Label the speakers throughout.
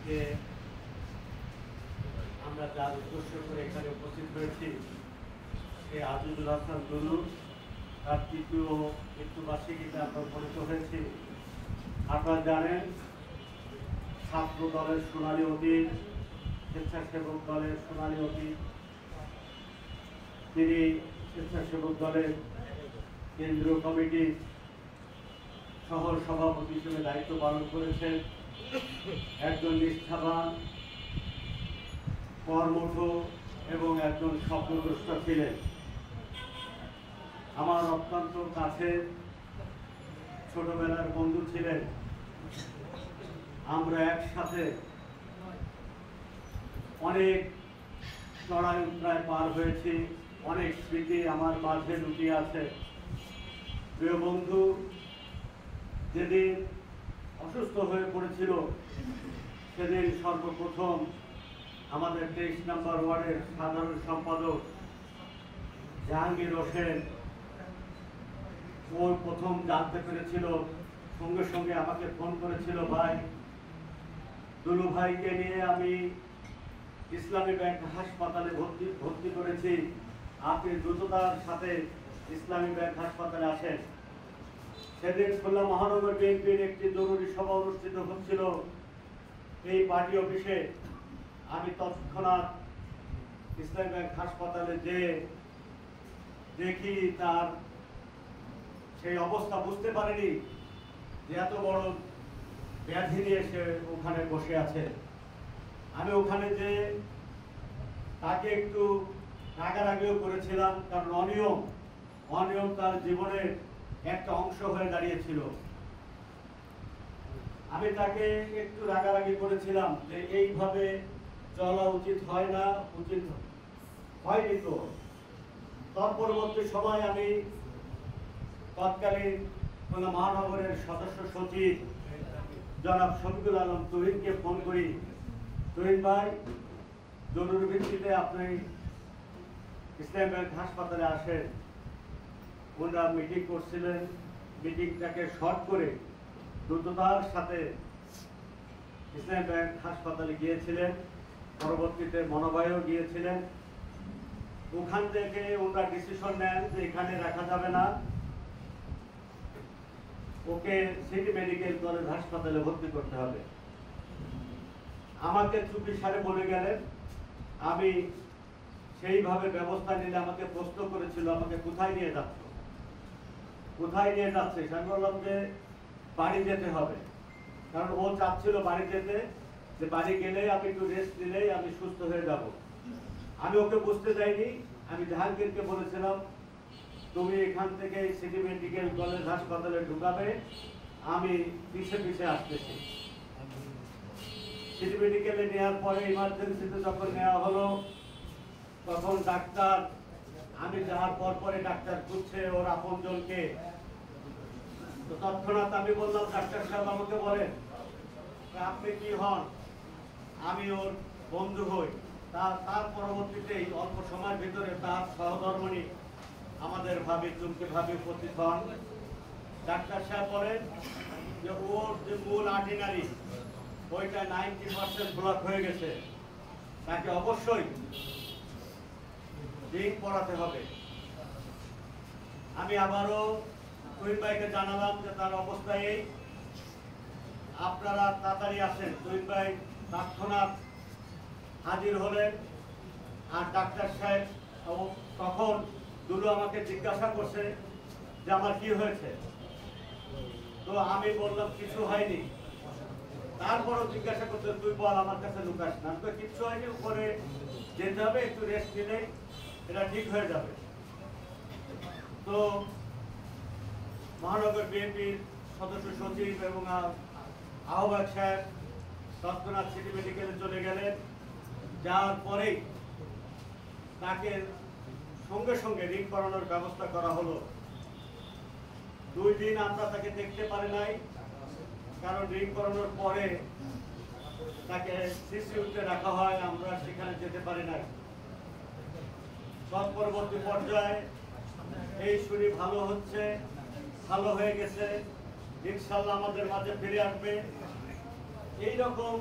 Speaker 1: আজকে আমরা যার উদ্দেশ্য করে এখানে উপস্থিত হয়েছি সেই আজিজুল হাসান দুলু তার তৃতীয় মৃত্যুবার্ষিকীতে আমরা উপনীত হয়েছি। আপনারা জানেন ছাত্র দলের সোনালী অতীত, স্বেচ্ছাসেবক দলের সোনালী অতীত, তিনি স্বেচ্ছাসেবক দলের কেন্দ্রীয় কমিটির শহর সভাপতি হিসেবে দায়িত্ব পালন করেছেন। একজন নিষ্ঠাবান, কর্মঠ এবং একজন স্বপ্নদ্রষ্টা ছিলেন। আমার অত্যন্ত কাছের ছোটবেলার বন্ধু ছিলেন। আমরা একসাথে অনেক চড়াই উতরাই পার হয়েছি, অনেক স্মৃতি আমার মাঝে লুকিয়ে আছে। প্রিয় বন্ধু যেদিন অসুস্থ হয়ে পড়েছিল সেদিন সর্বপ্রথম আমাদের 23 নম্বর ওয়ার্ডের সাধারণ সম্পাদক জাহাঙ্গীর হোসেন ওর প্রথম জানতে পেরেছিল, সঙ্গে সঙ্গে আমাকে ফোন করেছিল, ভাই দুলু ভাইকে নিয়ে আমি ইসলামী ব্যাংক হাসপাতালে ভর্তি করেছি, আপনি দ্রুততার সাথে ইসলামী ব্যাংক হাসপাতালে আসেন। সেদিন খুলনা মহানগর বিএনপির একটি জরুরি সভা অনুষ্ঠিত হচ্ছিল এই পার্টি অফিসে। আমি তৎক্ষণাৎ ইসলামী ব্যাংক হাসপাতালে যে দেখি তার সেই অবস্থা, বুঝতে পারিনি যে এত বড় ব্যাধি নিয়ে সে ওখানে বসে আছে। আমি ওখানে যে তাকে একটু রাগারাগিও করেছিলাম, কারণ অনিয়ম তার জীবনের একটা অংশ হয়ে দাঁড়িয়েছিল। আমি তাকে একটু রাগারাগি করেছিলাম যে এইভাবে চলা উচিত হয় না, উচিত হয়নি। তো তার পরবর্তী সময় আমি তৎকালীন খুলনা মহানগরের সদস্য সচিব জনাব শফিকুল আলম তুহিনকে ফোন করি, তুহিন ভাই জরুরি ভিত্তিতে আপনি ইসলামী ব্যাংক হাসপাতালে আসেন। ওনারা মিটিং করছিলেন, মিটিংটাকে শর্ট করে দ্রুততার সাথে ইসলামী ব্যাংক হাসপাতালে গিয়েছিলেন। পরবর্তীতে মনোবায়ও গিয়েছিলেন। ওখান থেকে ওনারা ডিসিশন নেন যে এখানে রাখা যাবে না, ওকে সিটি মেডিকেল কলেজ হাসপাতালে ভর্তি করতে হবে। আমাকে চুপি সারে বলে গেলেন। আমি সেইভাবে ব্যবস্থা নিলে আমাকে প্রশ্ন করেছিল আমাকে কোথায় নিয়ে যাচ্ছে। আমি বললাম যে বাড়ি যেতে হবে, কারণ ও চাচ্ছিল বাড়ি যেতে, যে বাড়ি গেলে আমি একটু রেস্ট নিলেই আমি সুস্থ হয়ে যাব। আমি ওকে বুঝতে চাইনি। আমি জাহাঙ্গীরকে বলেছিলাম তুমি এখান থেকে সিটি মেডিকেল কলেজ হাসপাতালে ঢুকাবে, আমি পিছে পিছে আসতেছি। সিটি মেডিকেলে নেওয়ার পরে ইমার্জেন্সিতে যখন নেওয়া হলো তখন ডাক্তার, আমি যাওয়ার পরে ডাক্তার খুঁজছে ওর আপনজনকে। তো তৎক্ষণাৎ আমি বললাম, ডাক্তার সাহেব আমাকে বলেন আপনি কি হন? আমি ওর বন্ধু হই। তার পরবর্তীতেই অল্প সময়ের ভিতরে তার সহধর্মিণী আমাদের চুমকে ভাবি উপস্থিত হন। ডাক্তার সাহেব বলেন যে ওর যে মূল আর্টিনারি ওইটা 90% ব্লক হয়ে গেছে, তাকে অবশ্যই রিং পড়াতে হবে। আমি আবারও তুহিন ভাইকে জানালাম যে তার অবস্থা এই, আপনারা তাড়াতাড়ি আসেন। তুহিন ভাই তৎক্ষণাৎ হাজির হলেন। আর ডাক্তার সাহেব তখন দুলু আমাকে জিজ্ঞাসা করছে যে আমার কি হয়েছে। তো আমি বললাম কিছু হয়নি। তারপরও জিজ্ঞাসা করছে তুই বল, আমার কাছে লুকাস না। তো কিচ্ছু হয়নি, উপরে যেতে হবে, একটু রেস্ট নিলেই এটা ঠিক হয়ে যাবে। তো মহানগর বিএনপির সদস্য সচিব এবং আহ্বায়ক সাহেব তৎক্ষণাৎ সিটি মেডিকেলে চলে গেলেন। যাওয়ার পরেই তাকে সঙ্গে সঙ্গে রিং করানোর ব্যবস্থা করা হলো। 2 দিন আমরা তাকে দেখতে পারি নাই, কারণ রিং করানোর পরে তাকে সিসিউতে রাখা হয়, আমরা সেখানে যেতে পারি নাই। পরবর্তী পর্যায়ে এই শরীর ভালো হচ্ছে, ভালো হয়ে গেছে, ইনশাআল্লাহ আমাদের মাঝে ফিরে আসবে। এইরকম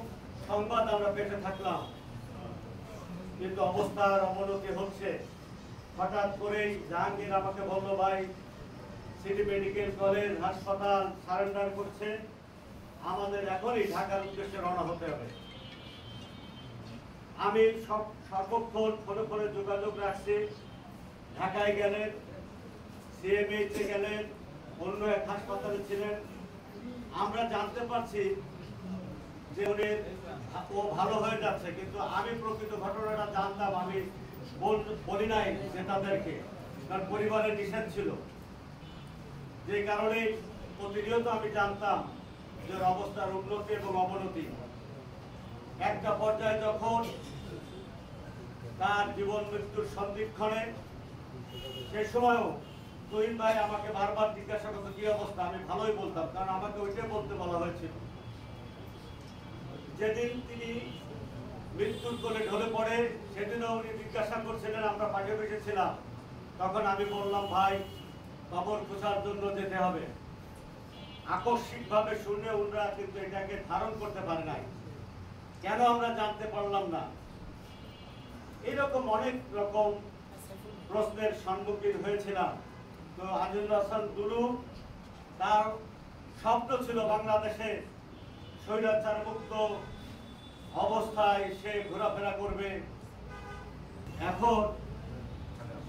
Speaker 1: সংবাদ আমরা পেতে থাকলাম, কিন্তু অবস্থার অবনতি হচ্ছে। হঠাৎ করেই জাহাঙ্গীর আমাকে বলল, ভাই সিটি মেডিকেল কলেজ হাসপাতাল সারেন্ডার করছে, আমাদের এখনই ঢাকার উদ্দেশ্যে রওনা হতে হবে। আমি সর্বক্ষণ ফোনে ফোনে যোগাযোগ রাখছি। ঢাকায় গেলেন, সিএমএইচে গেলেন, অন্য এক হাসপাতালে ছিলেন। আমরা জানতে পারছি যে ও ভালো হয়ে যাচ্ছে, কিন্তু আমি প্রকৃত ঘটনাটা জানতাম। আমি বলি নাই নেতাদেরকে, কারণ পরিবারের নিষেধ ছিল। যে কারণে প্রতিনিয়ত আমি জানতাম যে অবস্থার উন্নতি এবং অবনতি। একটা পর্যায়ে যখন তার জীবন মৃত্যুর সন্ধিক্ষণে, সে সময়ও তুহিন ভাই আমাকে বারবার জিজ্ঞাসা করতো কি অবস্থা। আমি ভালোই বলতাম, কারণ আমাকে ওইটাই বলতে বলা হয়েছিল। যেদিন তিনি মৃত্যুর কোলে ঢলে পড়ে, সেদিনও উনি জিজ্ঞাসা করছিলেন, আমরা পাশে বসেছিলাম। তখন আমি বললাম, ভাই কবর খোঁজার জন্য যেতে হবে। আকস্মিকভাবে শুনে ওনারা কিন্তু এটাকে ধারণ করতে পারে নাই। কেন আমরা জানতে পারলাম না? এরকম অনেক রকম প্রশ্নের সম্মুখীন হয়েছিলাম। তো আজিজুল হাসান দুলু, তার স্বপ্ন ছিল বাংলাদেশে স্বৈরাচার মুক্ত অবস্থায় সে ঘোরাফেরা করবে। এখন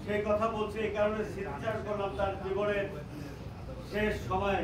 Speaker 1: সেই কথা বলছি এই কারণে স্মৃতিচার করলাম তার জীবনের শেষ সময়